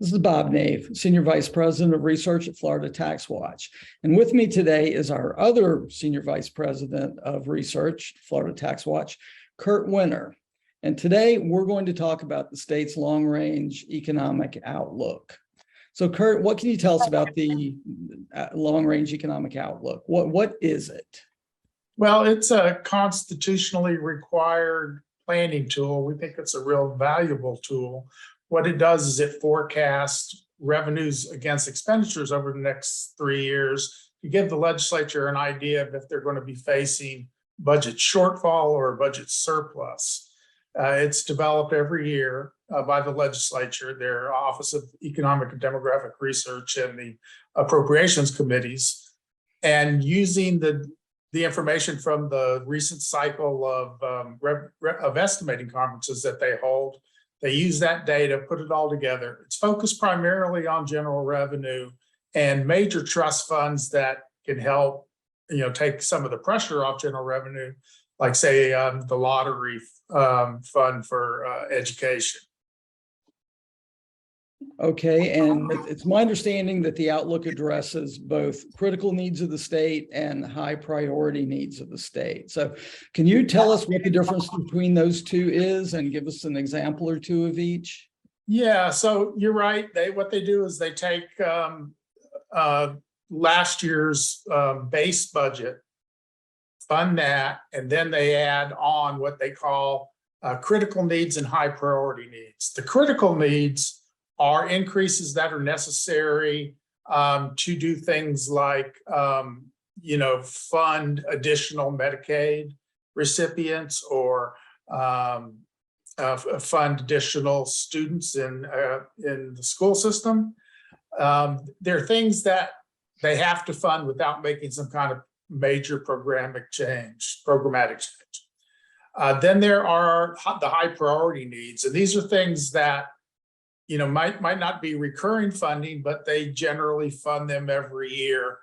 This is Bob Nave, Senior Vice President of Research at Florida Tax Watch. And with me today is our other Senior Vice President of Research, Florida Tax Watch, Kurt Winter. And today we're going to talk about the state's long-range economic outlook. So Kurt, what can you tell us about the long-range economic outlook? What is it? Well, it's a constitutionally required planning tool. We think it's a real valuable tool. What it does is it forecasts revenues against expenditures over the next 3 years to give the legislature an idea of if they're going to be facing budget shortfall or budget surplus. It's developed every year by the legislature, their Office of Economic and Demographic Research and the appropriations committees, and using the information from the recent cycle of estimating conferences that they hold. They use that data, put it all together. It's focused primarily on general revenue and major trust funds that can help, take some of the pressure off general revenue, like say the lottery fund for education. Okay, and it's my understanding that the outlook addresses both critical needs of the state and high priority needs of the state. So can you tell us what the difference between those two is and give us an example or two of each? Yeah, so you're right. What they do is they take last year's base budget, fund that, and then they add on what they call critical needs and high priority needs. The critical needs are increases that are necessary to do things like, fund additional Medicaid recipients or fund additional students in the school system. There are things that they have to fund without making some kind of major programmatic change. Then there are the high priority needs, and these are things that might not be recurring funding, but they generally fund them every year.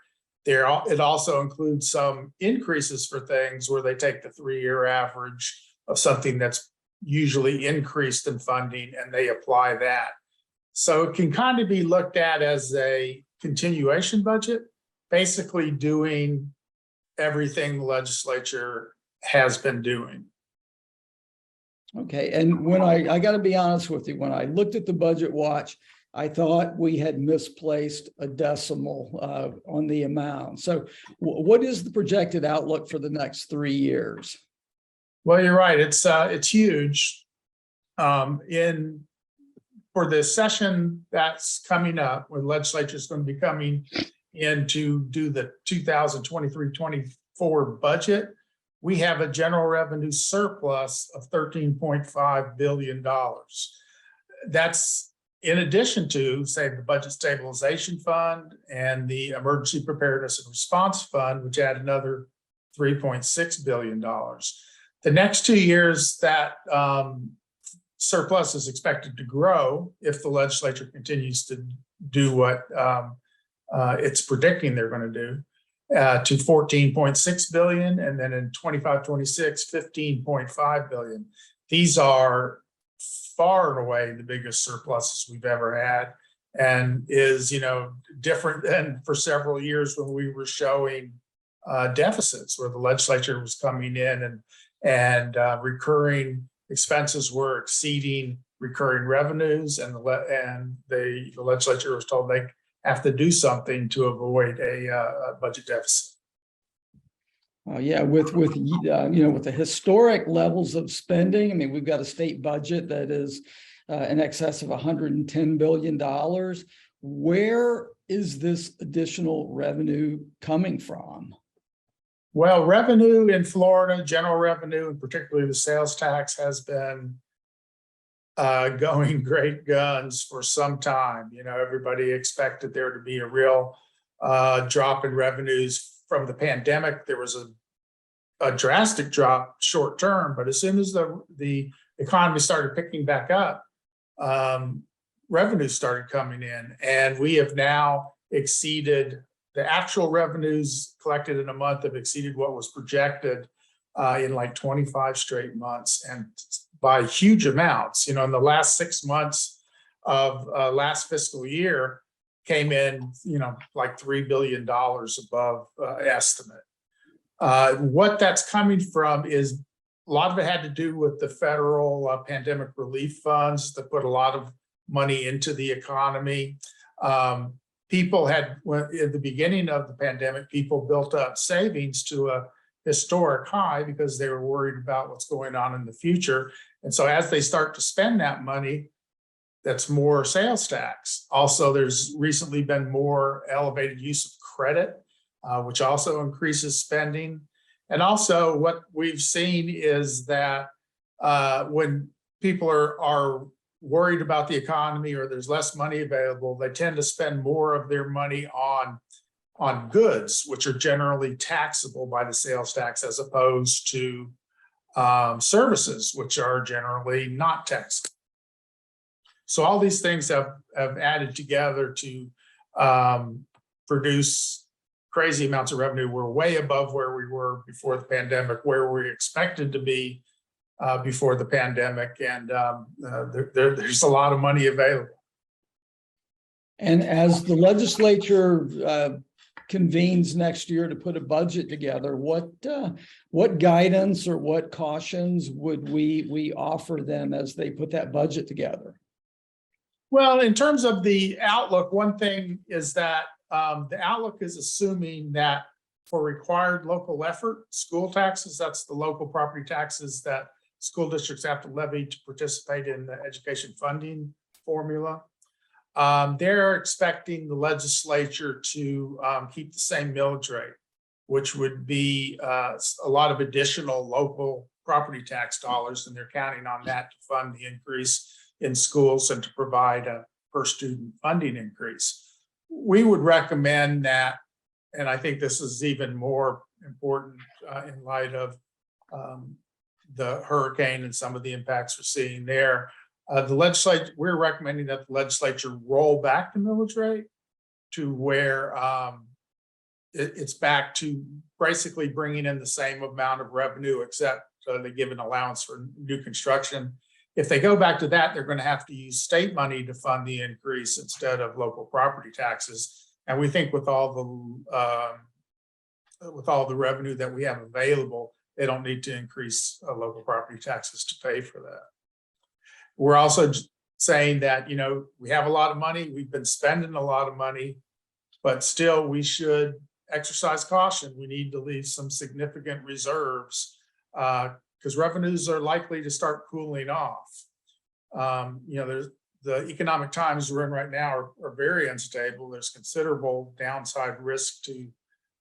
It also includes some increases for things where they take the 3-year average of something that's usually increased in funding and they apply that. So it can kind of be looked at as a continuation budget, basically doing everything the legislature has been doing. Okay, and when I got to be honest with you, when I looked at the budget watch, I thought we had misplaced a decimal on the amount. So what is the projected outlook for the next 3 years? Well, you're right. It's huge. For the session that's coming up, where the legislature is going to be coming in to do the 2023-24 budget, we have a general revenue surplus of $13.5 billion. That's in addition to, say, the Budget Stabilization Fund and the Emergency Preparedness and Response Fund, which add another $3.6 billion. The next 2 years, that surplus is expected to grow if the legislature continues to do what it's predicting they're going to do. To 14.6 billion, and then in 25-26, 15.5 billion. These are far and away the biggest surpluses we've ever had, and is different than for several years when we were showing deficits, where the legislature was coming in and recurring expenses were exceeding recurring revenues, and the legislature was told they have to do something to avoid a budget deficit. Yeah, with the historic levels of spending, I mean, we've got a state budget that is in excess of $110 billion. Where is this additional revenue coming from? Well, revenue in Florida, general revenue, and particularly the sales tax, has been going great guns for some time. Everybody expected there to be a real drop in revenues from the pandemic. There was a drastic drop short term, but as soon as the economy started picking back up, revenues started coming in, and we have now exceeded the actual revenues collected in a month have exceeded what was projected in like 25 straight months, and by huge amounts. In the last 6 months, of last fiscal year came in, like $3 billion above estimate. What that's coming from is a lot of it had to do with the federal pandemic relief funds that put a lot of money into the economy. People had, at the beginning of the pandemic, people built up savings to a historic high because they were worried about what's going on in the future. And so as they start to spend that money, that's more sales tax. Also, there's recently been more elevated use of credit, which also increases spending. And also what we've seen is that when people are worried about the economy or there's less money available, they tend to spend more of their money on goods, which are generally taxable by the sales tax, as opposed to services, which are generally not taxable. So all these things have added together to produce crazy amounts of revenue. We're way above where we were before the pandemic, where we expected to be before the pandemic, and there's a lot of money available. And as the legislature convenes next year to put a budget together, what guidance or what cautions would we offer them as they put that budget together? Well, in terms of the outlook, one thing is that the outlook is assuming that for required local effort, school taxes, that's the local property taxes that school districts have to levy to participate in the education funding formula. They're expecting the legislature to keep the same millage rate, which would be a lot of additional local property tax dollars, and they're counting on that to fund the increase in schools and to provide a per student funding increase. We would recommend that, and I think this is even more important in light of the hurricane and some of the impacts we're seeing there. The legislature, we're recommending that the legislature roll back the millage rate to where it's back to basically bringing in the same amount of revenue, except they give an allowance for new construction. If they go back to that, they're going to have to use state money to fund the increase instead of local property taxes. And we think with all the revenue that we have available, they don't need to increase local property taxes to pay for that. We're also saying that, we have a lot of money, we've been spending a lot of money, but still we should exercise caution. We need to leave some significant reserves because revenues are likely to start cooling off. There's the economic times we're in right now are very unstable. There's considerable downside risk to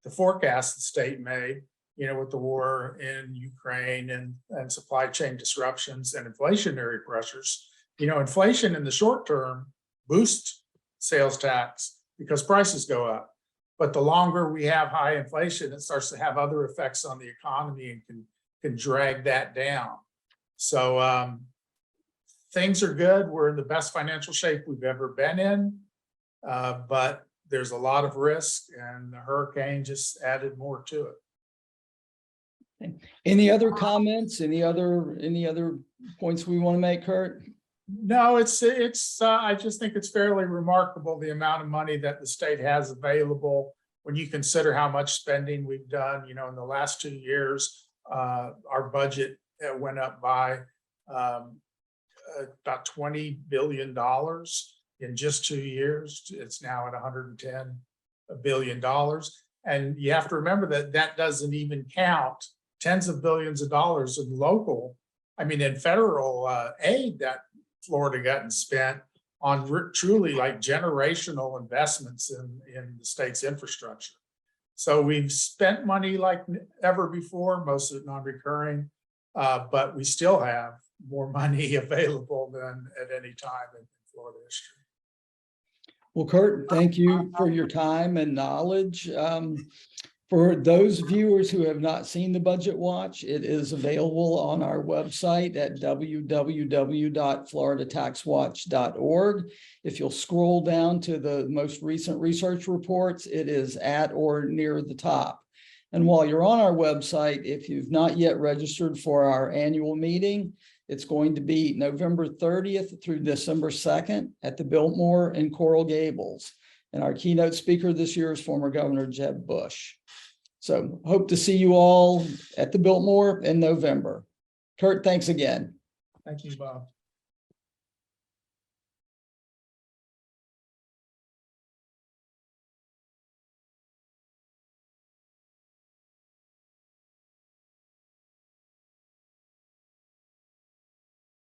the forecast the state made, with the war in Ukraine and supply chain disruptions and inflationary pressures. Inflation in the short term boosts sales tax because prices go up. But the longer we have high inflation, it starts to have other effects on the economy and can drag that down. So things are good. We're in the best financial shape we've ever been in, but there's a lot of risk, and the hurricane just added more to it. Any other comments? Any other points we want to make, Kurt? No, it's I just think it's fairly remarkable the amount of money that the state has available when you consider how much spending we've done. In the last 2 years, our budget went up by about $20 billion in just 2 years. It's now at $110 billion. And you have to remember that that doesn't even count tens of billions of dollars in federal aid that Florida gotten spent on truly like generational investments in the state's infrastructure. So we've spent money like ever before, most of it non-recurring, but we still have more money available than at any time in Florida history. Well, Kurt, thank you for your time and knowledge. For those viewers who have not seen the Budget Watch, it is available on our website at www.floridataxwatch.org. If you'll scroll down to the most recent research reports, it is at or near the top. And while you're on our website, if you've not yet registered for our annual meeting, It's going to be November 30th through December 2nd at the Biltmore in Coral Gables. And our keynote speaker this year is former Governor Jeb Bush. So hope to see you all at the Biltmore in November. Kurt, thanks again. Thank you, Bob.